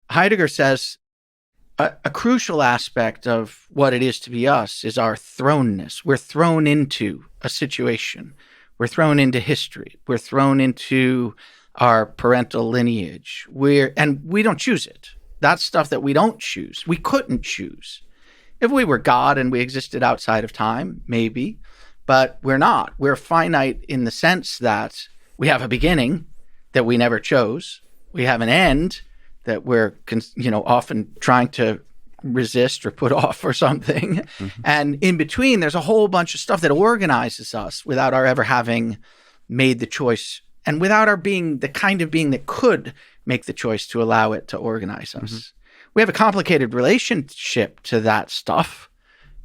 Heidegger says a crucial aspect of what it is to be us is our thrownness. We're thrown into a situation. We're thrown into history. We're thrown into our parental lineage. And we don't choose it. That's stuff that we don't choose. We couldn't choose. If we were God and we existed outside of time, maybe, but we're not. We're finite in the sense that we have a beginning that we never chose. We have an end that we're, often trying to resist or put off or something. Mm-hmm. And in between, there's a whole bunch of stuff that organizes us without our ever having made the choice and without our being the kind of being that could make the choice to allow it to organize us. Mm-hmm. We have a complicated relationship to that stuff.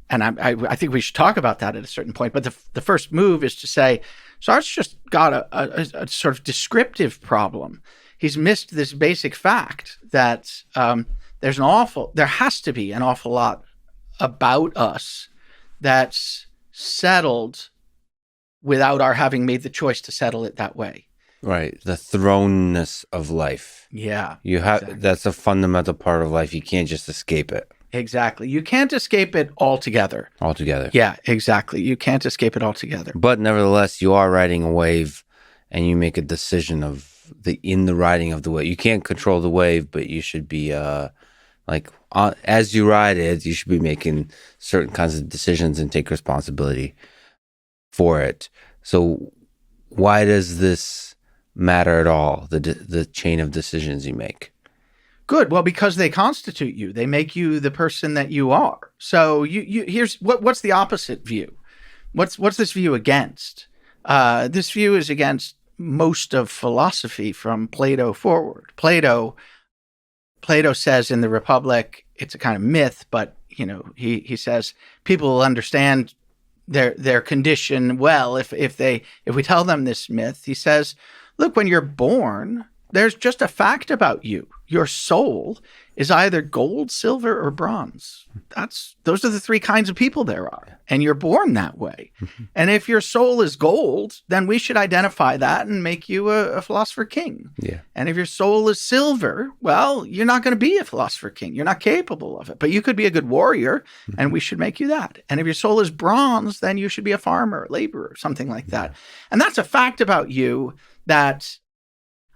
And I think we should talk about that at a certain point. But the first move is to say, Sartre's just got a sort of descriptive problem. He's missed this basic fact that there has to be an awful lot about us that's settled without our having made the choice to settle it that way. Right. The thrownness of life. Yeah. Exactly. That's a fundamental part of life. You can't just escape it. Exactly. You can't escape it altogether. Yeah, exactly. You can't escape it altogether. But nevertheless, you are riding a wave and you make a decision of in the riding of the wave. You can't control the wave, but you should be as you ride it, you should be making certain kinds of decisions and take responsibility for it. So why does this matter at all, the chain of decisions you make? Good. Well, because they constitute you. They make you the person that you are. So here's what's the opposite view? What's this view against? This view is against most of philosophy from Plato forward. Plato says in the Republic, it's a kind of myth, but he says people will understand their condition well if we tell them this myth. He says, look, when you're born, there's just a fact about you. Your soul is either gold, silver, or bronze. Those are the three kinds of people there are. And you're born that way. And if your soul is gold, then we should identify that and make you a philosopher king. Yeah. And if your soul is silver, well, you're not going to be a philosopher king. You're not capable of it. But you could be a good warrior, and we should make you that. And if your soul is bronze, then you should be a farmer, laborer, something like that. And that's a fact about you that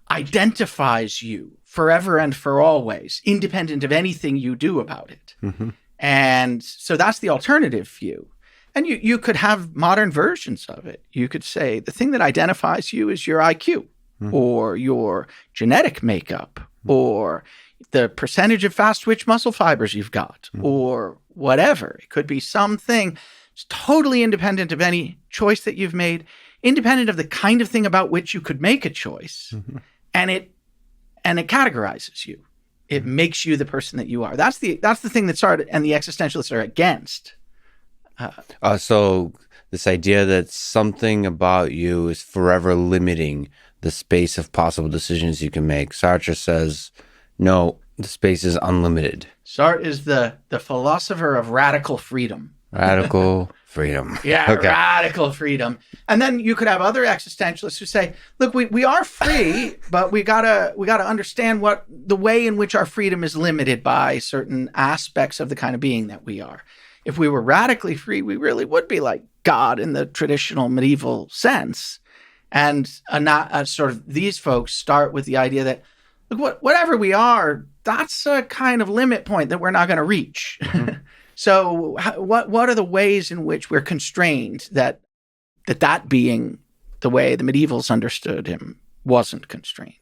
identifies you forever and for always, independent of anything you do about it. Mm-hmm. And so that's the alternative view. And you could have modern versions of it. You could say the thing that identifies you is your IQ, mm-hmm. or your genetic makeup, mm-hmm. or the percentage of fast twitch muscle fibers you've got, mm-hmm. or whatever. It could be something totally independent of any choice that you've made, independent of the kind of thing about which you could make a choice. Mm-hmm. And it categorizes you. It makes you the person that you are. That's the thing that Sartre and the existentialists are against. So this idea that something about you is forever limiting the space of possible decisions you can make. Sartre says, no, the space is unlimited. Sartre is the philosopher of radical freedom. Radical freedom. Yeah, okay. Radical freedom. And then you could have other existentialists who say, look, we are free, but we gotta understand what the way in which our freedom is limited by certain aspects of the kind of being that we are. If we were radically free, we really would be like God in the traditional medieval sense. And sort of these folks start with the idea that, look, whatever we are, that's a kind of limit point that we're not going to reach. Mm-hmm. So what are the ways in which we're constrained that being the way the medievals understood him wasn't constrained?